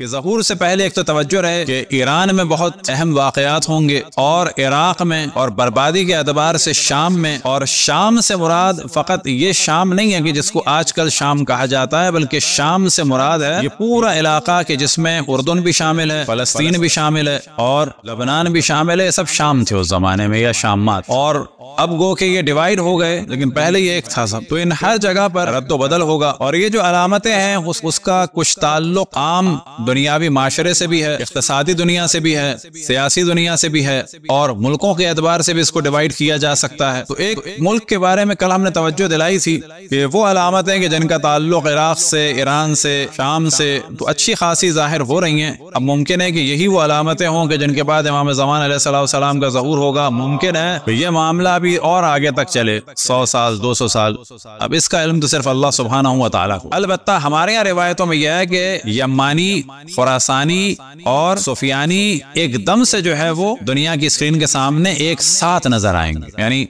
کہ ظہور سے پہلے ایک تو توجہ رہے کہ ایران میں بہت اہم واقعات ہوں گے، اور عراق میں، اور بربادی کے اعتبار سے شام میں، اور شام سے مراد فقط یہ شام نہیں ہے کہ جس کو آج کل شام کہا جاتا ہے، بلکہ شام سے مراد ہے یہ پورا علاقہ کہ جس میں اردن بھی شامل ہے، فلسطین بھی شامل ہے، اور لبنان بھی شامل ہے۔ سب شام تھے اس زمانے میں، یا شامات، اور اب گو کہ یہ ڈیوائیڈ ہو گئے، لیکن پہلے یہ ایک تھا سب۔ تو ان ہر جگہ پر رد و بدل ہوگا، اور یہ جو علامتیں ہیں اس کا کچھ تعلق عام دنیاوی معاشرے سے بھی ہے، اقتصادی دنیا سے بھی ہے، سیاسی دنیا سے بھی ہے، اور ملکوں کے اعتبار سے بھی اس کو ڈیوائیڈ کیا جا سکتا ہے۔ تو ایک ملک کے بارے میں کل ہم نے توجہ دلائی تھی کہ وہ علامتیں کہ جن کا تعلق عراق سے، ایران سے، شام سے تو اچھی خاصی ظاہر ہو رہی ہیں۔ اب ممکن ہے کہ یہی وہ علامتیں ہوں کہ جن کے بعد امام زمان علیہ السلام کا ظہور ہوگا۔ ممکن ہے کہ یہ معاملہ بھی اور آگے تک چلے، 100 سال 200 سال۔ اب اس کا علم تو صرف اللہ سبحانہ و تعالیٰ کو۔ البتہ ہمارے یہاں روایتوں میں یہ ہے کہ یمانی، خراسانی اور سفیانی ایک دم سے جو ہے وہ دنیا کی اسکرین کے سامنے ایک ساتھ نظر آئیں گے، یعنی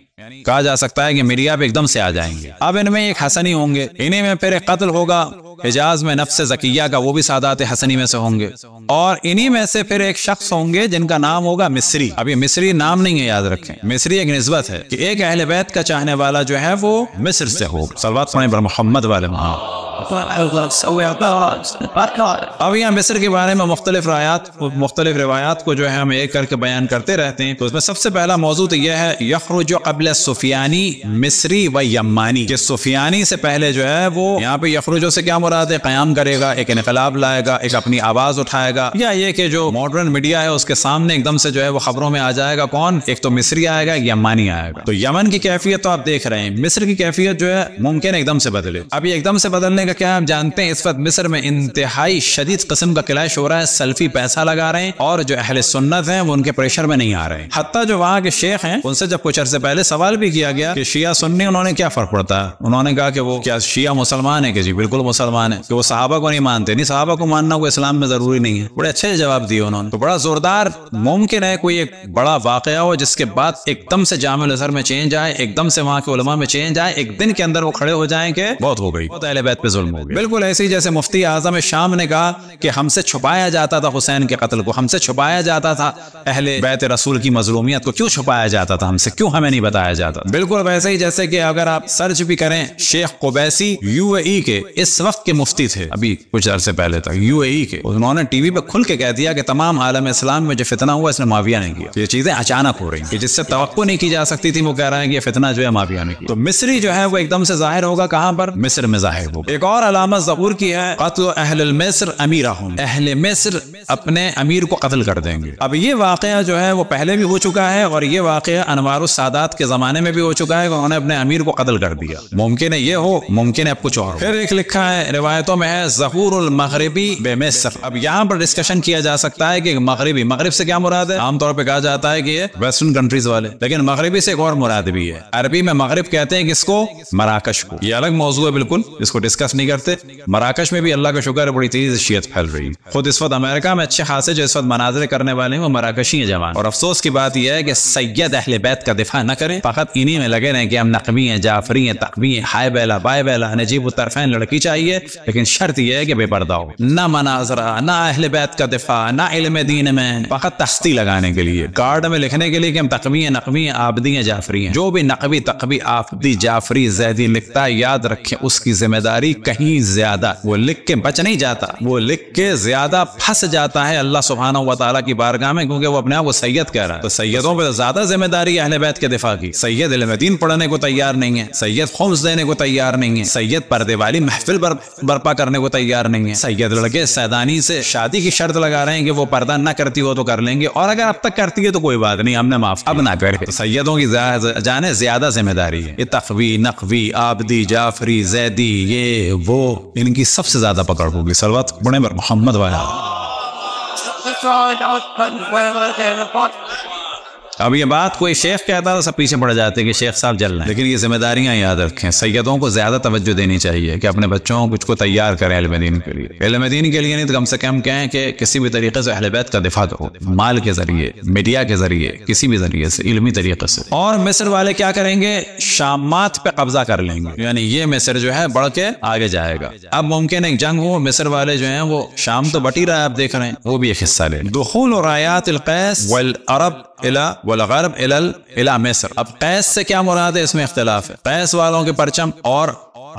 کہا جا سکتا ہے کہ میڈیا پہ ایک دم سے آ جائیں گے۔ اب ان میں ایک حسنی ہوں گے، انہی میں پھر ایک قتل ہوگا حجاز میں نفس زکیہ کا، وہ بھی سادات حسنی میں سے ہوں گے، اور انہی میں سے پھر ایک شخص ہوں گے جن کا نام ہوگا مصری۔ اب یہ مصری نام نہیں ہے، یاد رکھیں، مصری ایک نسبت ہے کہ ایک اہل بیت کا چاہنے والا جو ہے وہ مصر سے ہوگا۔ صلوات پڑھیں بر محمد والے محمد۔ اب یہاں مصر کے بارے میں مختلف روایات کو جو ہے ہم ایک کر کے بیان کرتے رہتے ہیں۔ تو اس میں سب سے پہلا موضوع تو یہ ہے یخرج قبل سفیانی مصری و یمانی، کہ سفیانی سے پہلے جو ہے وہ، یہاں پہ یخرجو سے کیا مراد ہے؟ قیام کرے گا، ایک انقلاب لائے گا، ایک اپنی آواز اٹھائے گا، یا یہ کہ جو ماڈرن میڈیا ہے اس کے سامنے ایک دم سے جو ہے وہ خبروں میں آ جائے گا۔ کون؟ ایک تو مصری آئے گا، ایک یمانی آئے گا۔ تو یمن کی کیفیت تو آپ دیکھ رہے ہیں، مصر کی کیفیت جو ہے ممکن ایک دم سے بدلے۔ اب یہ ایک دم سے بدلنے کا کیا ہم جانتے ہیں؟ اس وقت مصر میں انتہائی شدید قسم کا کلیش ہو رہا ہے، سلفی پیسہ لگا رہے ہیں، اور جو اہل سنت ہیں وہ ان کے پریشر میں نہیں آ رہے ہیں۔ حتیٰ جو وہاں کے شیخ ہیں ان سے جب کچھ عرصے پہلے سوال بھی کیا گیا کہ شیعہ سنی انہوں نے کیا فرق پڑتا ہے، انہوں نے کہا کہ وہ کیا شیعہ مسلمان ہے؟ کہ جی بالکل مسلمان ہے۔ کہ وہ صحابہ کو نہیں مانتے؟ نہیں، صحابہ کو ماننا کوئی اسلام میں ضروری نہیں ہے۔ بڑے اچھے جواب دیے انہوں نے، تو بڑا زوردار۔ ممکن ہے کوئی ایک بڑا واقعہ ہو جس کے بعد ایک دم سے جامع الازہر میں چینج آئے، ایک دم سے وہاں کے علماء میں چینج آئے، ایک دن کے اندر وہ کھڑے ہو جائیں کہ بہت ہو گئی، بہت اہل بیت پہ ظلم ہو گیا۔ بالکل ایسے ہی جیسے مفتی اعظم شام نے کہا کہ ہم سے چھپایا جاتا تھا حسین کے قتل کو، ہم سے چھپایا جاتا تھا اہل بیت رسول کی مظلومیت کو، کیوں چھپایا جاتا تھا ہم سے، کیوں ہمیں نہیں بتایا جاتا؟ بالکل ویسے ہی جیسے کہ اگر آپ سرچ بھی کریں، شیخ قبیسی UAE کے اس وقت کے مفتی تھے، ابھی کچھ عرصے پہلے تک UAE کے، انہوں نے ٹی وی پہ کھل کے کہہ دیا کہ تمام عالم اسلام میں جو فتنہ ہوا اس نے معاویہ نے کیا۔ یہ چیزیں اچانک ہو رہی ہیں کہ جس سے توقع نہیں کی جا سکتی تھی، وہ کہہ رہے ہیں کہ یہ فتنہ جو ہے معاویہ نے کیا۔ تو مصری جو ہے وہ ایک دم سے ظاہر ہوگا، کہاں پر؟ مصر میں ظاہر ہوگا۔ ایک اور علامت ظہور کی ہے قتل اہل مصر امیرہم، اہل مصر اپنے امیر کو قتل کر دیں گے۔ اب یہ واقعہ جو ہے وہ پہلے بھی ہو چکا ہے، اور یہ واقعہ انوار السادات کے زمانے میں بھی ہو چکا ہے کہ انہوں نے اپنے امیر کو قتل کر دیا۔ ممکن ہے یہ ہو، ممکن ہے اب کچھ اور ہو۔ پھر ایک لکھا ہے روایتوں میں ہے ظہور المغربی بمصر۔ اب یہاں پر ڈسکشن کیا جا سکتا ہے کہ مغرب سے کیا مراد ہے؟ عام طور پہ کہا جاتا ہے کہ یہ ویسٹرن کنٹریز والے، لیکن مغربی سے ایک اور مراد بھی ہے۔ عربی میں مغرب کہتے ہیں کس کو؟ مراکش کو۔ یہ الگ موضوع ہے بالکل، اس کو ڈسکس نہیں کرتے۔ مراکش میں بھی اللہ کا شکر ہے بڑی تیزی سے شیعت پھیل رہی ہے۔ خود اس وقت امریکہ میں اچھے خاصے جو اس وقت مناظرے کرنے والے ہیں وہ مراکشی ہیں جوان، اور افسوس کی بات یہ ہے کہ سید اہل بیت کا دفاع نہ کریں، فقط انہی میں لگے رہیں کہ ہم نقوی ہیں، جعفری ہیں، تقوی ہیں، ہائے بیلا بائے بیلا، نجیب الطرفین لڑکی چاہیے، لیکن شرط یہ ہے کہ بے پردہ ہو، نہ مناظرہ، نہ اہل بیت کا دفاع، نہ علم دین میں، فقط تختی لگانے کے لیے، کارڈ میں لکھنے کے لیے کہ ہم تقوی ہیں، نقوی ہیں، عابدی ہیں، جعفری ہیں۔ جو بھی نقوی، تقوی، عابدی، جعفری، زیدی لکھتا ہے، یاد رکھیں اس کی ذمہ داری کہیں زیادہ، وہ لکھ کے بچ نہیں جاتا، وہ لکھ کے زیادہ پھنس جاتا ہے اللہ سبحانہ و تعالیٰ کی بارگاہ میں، کیونکہ وہ اپنے آپ کو سید کہہ رہا ہے۔ تو سیدوں پہ زیادہ ذمہ داری اہل بیت کے دفاع کی۔ سید علم دین پڑھنے کو تیار نہیں ہے، سید خمس دینے کو تیار نہیں ہے، سید پردے والی محفل برپا کرنے کو تیار نہیں ہے، سید لڑکے سیدانی سے شادی کی شرط لگا رہے ہیں کہ وہ پردہ نہ کرتی ہو تو کر لیں گے، اور اگر اب تک کرتی ہے تو کوئی بات نہیں، ہم نے معاف، اب نہ کرے۔ سیدوں کی جانے زیادہ ذمہ داری ہے۔ یہ تقوی، نقوی، عابدی، جعفری، زیدی، یہ وہ، ان کی سب سے زیادہ پکڑ ہوگی۔ صلوات پڑھیں بر محمد والا۔ اب یہ بات کوئی شیخ کہتا تو سب پیچھے پڑ جاتے کہ شیخ صاحب جل رہے ہیں، لیکن یہ ذمہ داریاں یاد رکھیں، سیدوں کو زیادہ توجہ دینی چاہیے کہ اپنے بچوں کو تیار کریں علم دین کے لیے، علم دین کے لیے نہیں تو کم سے کم کہیں کہ کسی بھی طریقے سے اہل بیت کا دفاع کرو، مال کے ذریعے، میڈیا کے ذریعے، کسی بھی ذریعے سے، علمی طریقے سے۔ اور مصر والے کیا کریں گے؟ شامات پہ قبضہ کر لیں گے، یعنی یہ مصر جو ہے بڑھ کے آگے جائے گا۔ اب ممکن ایک جنگ ہو، مصر والے جو ہیں وہ شام تو بٹ ہی رہا ہے، آپ دیکھ رہے ہیں، وہ بھی ایک حصہ لے۔ دخول رایات القیس والعرب والغرب الى مصر۔ اب قیس سے کیا مراد ہے؟ اس میں اختلاف ہے۔ قیس والوں کے پرچم اور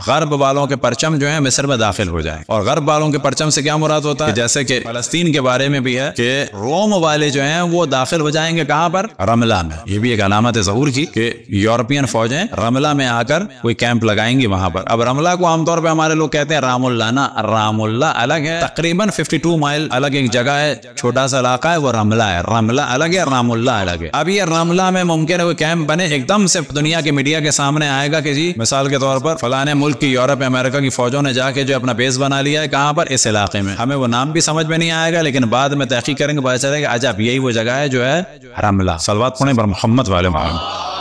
غرب والوں کے پرچم جو ہیں مصر میں داخل ہو جائیں، اور غرب والوں کے پرچم سے کیا مراد ہوتا ہے؟ جیسے کہ فلسطین کے بارے میں بھی ہے کہ روم والے جو ہیں وہ داخل ہو جائیں گے کہاں پر؟ رملہ میں۔ یہ بھی ایک علامت ظہور کی کہ یورپین فوجیں رملہ میں آ کر کوئی کیمپ لگائیں گی وہاں پر۔ اب رملہ کو عام طور پہ ہمارے لوگ کہتے ہیں رام اللہ، نا رام اللہ الگ ہے، تقریباً 52 مائل الگ ایک جگہ ہے، چھوٹا سا علاقہ ہے، وہ رملہ ہے۔ رملہ الگ ہے، رام اللہ الگ ہے۔ اب یہ رملہ میں ممکن ہے کوئی کیمپ بنے، ایک دم سے دنیا کے میڈیا کے سامنے آئے گا کہ جی مثال کے طور پر فلانے ملک کی یورپ امریکہ کی فوجوں نے جا کے جو اپنا بیس بنا لیا ہے کہاں پر؟ اس علاقے میں۔ ہمیں وہ نام بھی سمجھ میں نہیں آئے گا، لیکن بعد میں تحقیق کریں گے پتہ چلے گا عجب یہی وہ جگہ ہے جو ہے رملہ۔ صلوات پڑھیں بر محمد والے محمد۔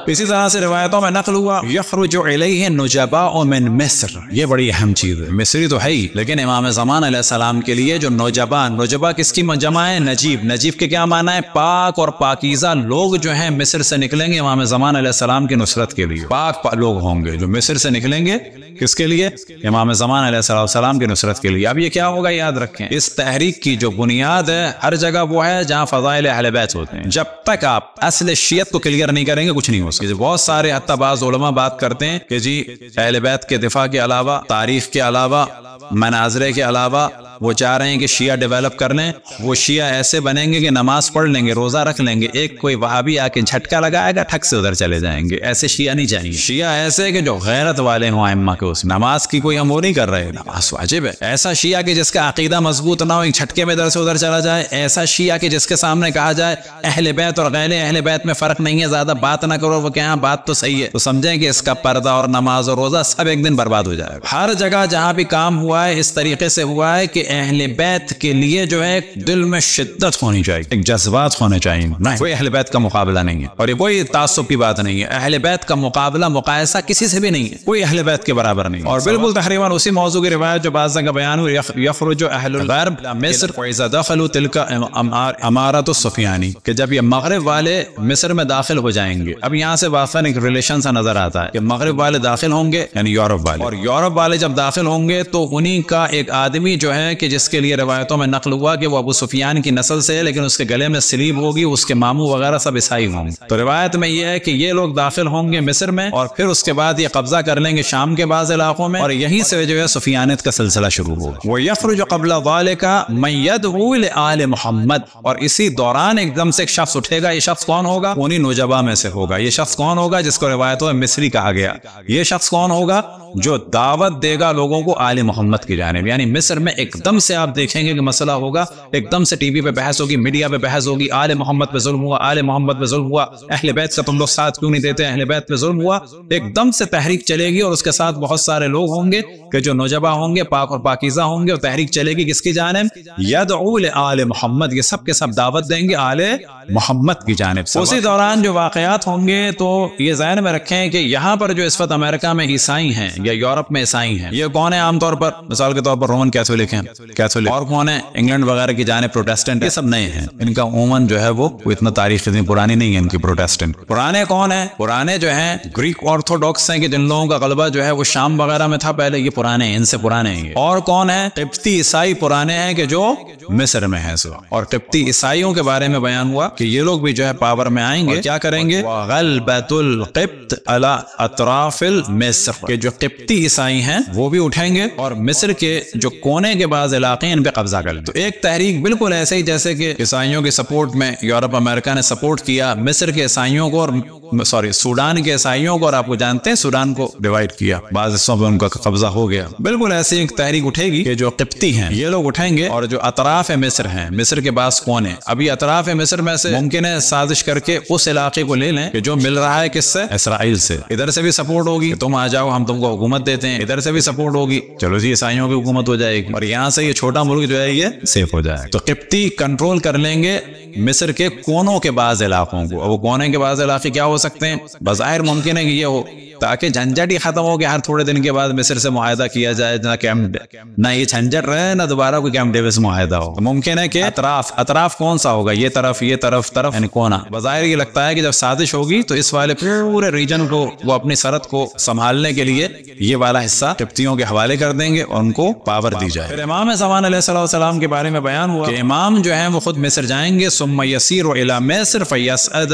اسی طرح سے روایتوں میں نقل ہوا یخرج الیہ النجباء من مصر، یہ بڑی اہم چیز ہے، مصری تو ہے ہی، لیکن امام زمان علیہ السلام کے لیے جو نجبا کس کی جمع ہے؟ نجیب۔ نجیب کے کیا معنی ہے؟ پاک اور پاکیزہ لوگ جو ہیں مصر سے نکلیں گے امام زمان علیہ السلام کی نصرت کے لیے۔ پاک لوگ ہوں گے جو مصر سے نکلیں گے، کس کے لیے؟ امام زمان علیہ السلام کی نصرت کے لیے۔ اب یہ کیا ہوگا یاد رکھیں، اس تحریک کی جو بنیاد ہے ہر جگہ وہ ہے جہاں فضائل اہل بیت ہوتے ہیں۔ جب تک آپ اصل شیعت کو کلیئر نہیں کریں گے کچھ نہیں ہو سکتا۔ بہت سارے حتی بعض علماء بات کرتے ہیں کہ جی اہل بیت کے دفاع کے علاوہ، تاریخ کے علاوہ، مناظرے کے علاوہ وہ چاہ رہے ہیں کہ شیعہ ڈیولپ کر لیں، وہ شیعہ ایسے بنیں گے کہ نماز پڑھ لیں گے، روزہ رکھ لیں گے، ایک کوئی وہابی آ کے جھٹکا لگائے گا ٹھک سے ادھر چلے جائیں گے۔ ایسے شیعہ نہیں چاہیے۔ شیعہ ایسے کہ جو غیرت والے ہوں ائمہ کے، اس نماز کی کوئی ہم وہ نہیں کر رہے، نماز واجب ہے۔ ایسا شیعہ کہ جس کا عقیدہ مضبوط نہ ہو، ایک جھٹکے میں ادھر سے ادھر چلا جائے۔ ایسا شیعہ کہ جس کے سامنے کہا جائے اہل بیت اور غیر اہل بیت میں فرق نہیں ہے، زیادہ بات نہ کرو، وہ کہیں بات تو صحیح ہے، تو سمجھیں کہ اس کا پردہ اور نماز اور روزہ سب ایک دن برباد ہو جائے گا۔ ہر جگہ جہاں بھی کام ہوا ہے اس طریقے سے ہوا ہے کہ اہل بیت کے لیے جو ہے دل میں شدت ہونی چاہیے، ایک جذبات ہونے چاہیے، نہیں کوئی اہل بیت کا مقابلہ نہیں ہے، اور یہ کوئی تعصب کی بات نہیں ہے۔ اہل بیت کا مقابلہ مقایسہ کسی سے بھی نہیں ہے، کوئی اہل بیت کے برابر نہیں ہے۔ اور بالکل تقریباً اسی موضوع کی روایت جو بعض جگہ بیان ہوئی، یخرج اہل الغرب مصر واذا دخلوا تلک امارۃ السفیانی، کہ جب یہ مغرب والے مصر میں داخل ہو جائیں گے۔ اب یہاں سے واقعاً ایک ریلیشن سا نظر آتا ہے کہ مغرب والے داخل ہوں گے یعنی یورپ والے، اور یورپ والے جب داخل ہوں گے تو انہی کا ایک آدمی جو ہے کہ جس کے لیے روایتوں میں نقل ہوا کہ وہ ابو سفیان کی نسل سے ہے، لیکن اس کے گلے میں سلیب ہوگی، اس کے ماموں وغیرہ سب عیسائی ہوں گے۔ تو روایت میں یہ ہے کہ یہ لوگ داخل ہوں گے مصر میں، اور پھر اس کے بعد یہ قبضہ کر لیں گے شام کے بعض علاقوں میں، اور یہیں سے جو ہے سفیانیت کا سلسلہ شروع ہوگا۔ وَيَخْرُجُ قَبْلَ ذَلِكَ مَن يَدْعُو لِآلِ محمد، اور اسی دوران ایک دم سے ایک شخص اٹھے گا۔ یہ شخص کون ہوگا؟ انہی نجبا میں سے ہوگا۔ یہ شخص کون ہوگا جس کو روایتوں میں مصری کہا گیا؟ یہ شخص کون ہوگا؟ جو دعوت دے گا لوگوں کو آل محمد کی جانب، یعنی مصر میں ایک دم سے آپ دیکھیں گے کہ مسئلہ ہوگا، ایک دم سے ٹی وی پہ بحث ہوگی، میڈیا پہ بحث ہوگی، آل محمد پہ ظلم ہوا، آل محمد پہ ظلم ہوا، اہل بیت کا تم لوگ ساتھ کیوں نہیں دیتے، اہل بیت پہ ظلم ہوا، ایک دم سے تحریک چلے گی، اور اس کے ساتھ بہت سارے لوگ ہوں گے کہ جو نوجبا ہوں گے، پاک اور پاکیزہ ہوں گے، اور تحریک چلے گی کس کی جانب؟ یدعو لآل محمد، یہ سب کے سب دعوت دیں گے آل محمد کی جانب سے۔ اسی دوران جو واقعات ہوں گے تو یہ ذہن میں رکھیں کہ یہاں پر جو اس وقت امریکہ میں عیسائی ہیں یا یورپ میں عیسائی ہیں، یہ کون ہے؟ عام طور پر مثال کے طور پر رومن کیتھولک ہیں، اور کون ہے؟ انگلینڈ وغیرہ کی جانب پروٹیسٹنٹ، یہ سب نئے ہیں، ان کا عموماً جو ہے وہ اتنا تاریخ اتنی پرانی نہیں ہے ان کی پروٹیسٹنٹ۔ پرانے کون ہیں؟ پرانے جو ہیں گریک آرتھوڈاکس ہیں کہ جن لوگوں کا غلبہ جو ہے وہ شام وغیرہ میں تھا پہلے، یہ پرانے ہیں، ان سے پرانے ہیں۔ اور کون ہیں؟ قبطی عیسائی پرانے ہیں کہ جو مصر میں ہیں۔ اور قبطی عیسائیوں کے بارے میں بیان ہوا کہ یہ لوگ بھی جو ہے پاور میں آئیں گے، کیا کریں گے؟ غلبۃ القبط علی اطراف مصر، کہ جو قبطی عیسائی ہیں وہ بھی اٹھیں گے اور مصر کے جو کونے کے بعض علاقے ہیں ان پہ قبضہ کر لیں۔ تو ایک تحریک بالکل ایسے ہی جیسے کہ عیسائیوں کے سپورٹ میں یورپ امریکہ نے سپورٹ کیا مصر کے عیسائیوں کو، اور سوڈان کے عیسائیوں کو، اور آپ کو جانتے ہیں سوڈان کو ڈیوائیڈ کیا، بعض حصوں پہ ان کا قبضہ ہو گیا۔ گیا. بالکل ایسی ایک تحریک اٹھے گی کہ جو قبطی ہیں یہ لوگ اٹھیں گے اور جو اطراف مصر ہیں, مصر کے پاس کون ہے, ابھی اطراف مصر میں سے ممکن ہے سازش کر کے اس علاقے کو لے لیں کہ جو مل رہا ہے کس سے, اسرائیل سے. ادھر سے بھی سپورٹ ہوگی, تم آ جاؤ ہم تم کو حکومت دیتے ہیں. ادھر سے بھی سپورٹ ہوگی, چلو جی عیسائیوں کی حکومت ہو جائے گی, اور یہاں سے یہ چھوٹا ملک جو ہے یہ سیف ہو جائے گا. تو قبطی کنٹرول کر لیں گے مصر کے کونوں کے بعض علاقوں کو. اور وہ کونے کے بعض علاقے کیا ہو سکتے ہیں؟ بظاہر ممکن ہے کہ یہ ہو تاکہ جھنجٹ ہی ختم ہو کہ ہر تھوڑے دن کے بعد مصر سے معاہدہ کیا جائے, نہ یہ جھنجٹ رہے نہ دوبارہ کوئی کیمپ ڈیوس معاہدہ ہو. ممکن ہے کہ اطراف کون سا ہوگا, یہ طرف یعنی کونا. بظاہر یہ لگتا ہے کہ جب سازش ہوگی تو اس والے پورے ریجن کو وہ اپنی سرحد کو سنبھالنے کے لیے یہ والا حصہ قبطیوں کے حوالے کر دیں گے اور ان کو پاور دی جائے. پھر امام زمان علیہ السلام کے بارے میں بیان ہوا کہ امام جو ہیں وہ خود مصر جائیں گے, ثم یسیر الی مصر فیسعد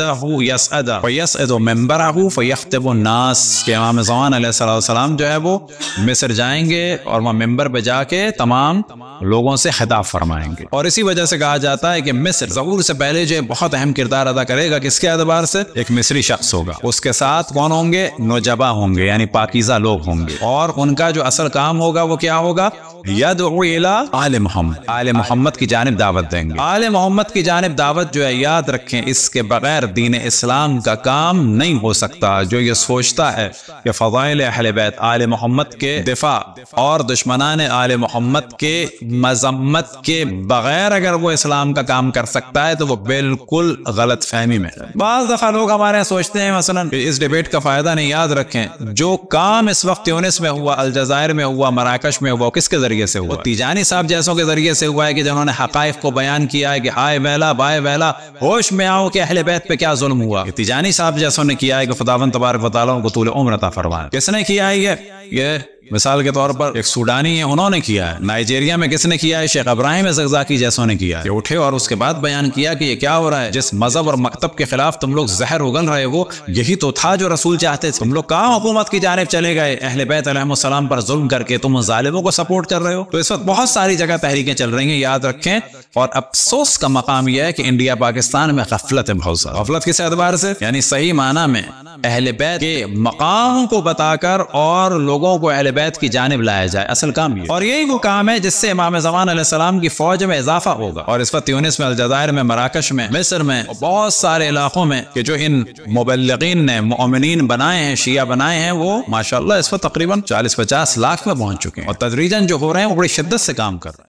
منبرہ فیخطب الناس, کہ امام زمان علیہ السلام جو ہے وہ مصر جائیں گے اور وہاں منبر پہ جا کے تمام لوگوں سے خطاب فرمائیں گے. اور اسی وجہ سے کہا جاتا ہے کہ مصر ظہور سے پہلے جو بہت اہم کردار ادا کرے گا. کس کے اعتبار سے؟ ایک مصری شخص ہوگا, اس کے ساتھ کون ہوں گے؟ نوجبا ہوں گے, یعنی پاکیزہ لوگ ہوں گے, اور ان کا جو اصل کام ہوگا وہ کیا ہوگا؟ یدعو الی آل محمد, آل محمد کی جانب دعوت دیں گے. آل محمد کی جانب دعوت جو ہے, یاد رکھیں اس کے بغیر دین اسلام کا کام نہیں ہو سکتا. جو یہ سوچتا ہے کہ فضائل اہل بیت آل محمد کے دفاع اور دشمنان آل محمد کے مذمت کے بغیر اگر وہ اسلام کا کام کر سکتا ہے تو وہ بالکل غلط فہمی میں ہے. بعض دفعہ لوگ ہمارے سوچتے ہیں مثلا اس ڈیبیٹ کا فائدہ نہیں. یاد رکھیں جو کام اس وقت تیونس میں ہوا, الجزائر میں ہوا, مراکش میں ہوا, کس کے ذریعے سے ہوا؟ تیجانی صاحب جیسوں کے ذریعے سے ہوا ہے کہ جنہوں نے حقائق کو بیان کیا ہے کہ ہائے ویلا بائے ویلا, ہوش میں آؤ کہ اہل بیت پہ کیا ظلم ہوا. تیجانی صاحب جیسوں نے کیا ہے کہ خداوند تبارک و تعالیٰ کو طول عمر عطا فرمائے. کس نے کیا ہے یہ مثال کے طور پر ایک سوڈانی ہے, انہوں نے کیا ہے. نائجیریا میں کس نے کیا ہے؟ شیخ ابراہیم زغزاکی جیسوں نے کیا ہے. اٹھے اور اس کے بعد بیان کیا کہ یہ کیا ہو رہا ہے, جس مذہب اور مکتب کے خلاف تم لوگ زہر اگل رہے ہو یہی تو تھا جو رسول چاہتے تھے. تم لوگ کہاں حکومت کی جانب چلے گئے, اہل بیت علیہ السلام پر ظلم کر کے تم ظالموں کو سپورٹ کر رہے ہو. تو اس وقت بہت ساری جگہ تحریکیں چل رہی ہیں, یاد رکھیں. اور افسوس کا مقام یہ ہے کہ انڈیا پاکستان میں غفلت ہے بہت زیادہ. غفلت کس اعتبار سے؟ یعنی صحیح معنی میں اہل بیت کے مقام کو بتا کر اور لوگوں کو اہل بیت کی جانب لایا جائے. اصل کام یہ, اور یہی وہ کام ہے جس سے امام زمان علیہ السلام کی فوج میں اضافہ ہوگا. اور اس وقت تیونس میں, الجزائر میں, مراکش میں, مصر میں, بہت سارے علاقوں میں کہ جو ان مبلغین نے مؤمنین بنائے ہیں, شیعہ بنائے ہیں, وہ ماشاءاللہ اس وقت تقریباً 40-50 لاکھ میں پہنچ چکے ہیں, اور تدریجاً جو ہو رہے ہیں وہ بڑی شدت سے کام کر رہے ہیں.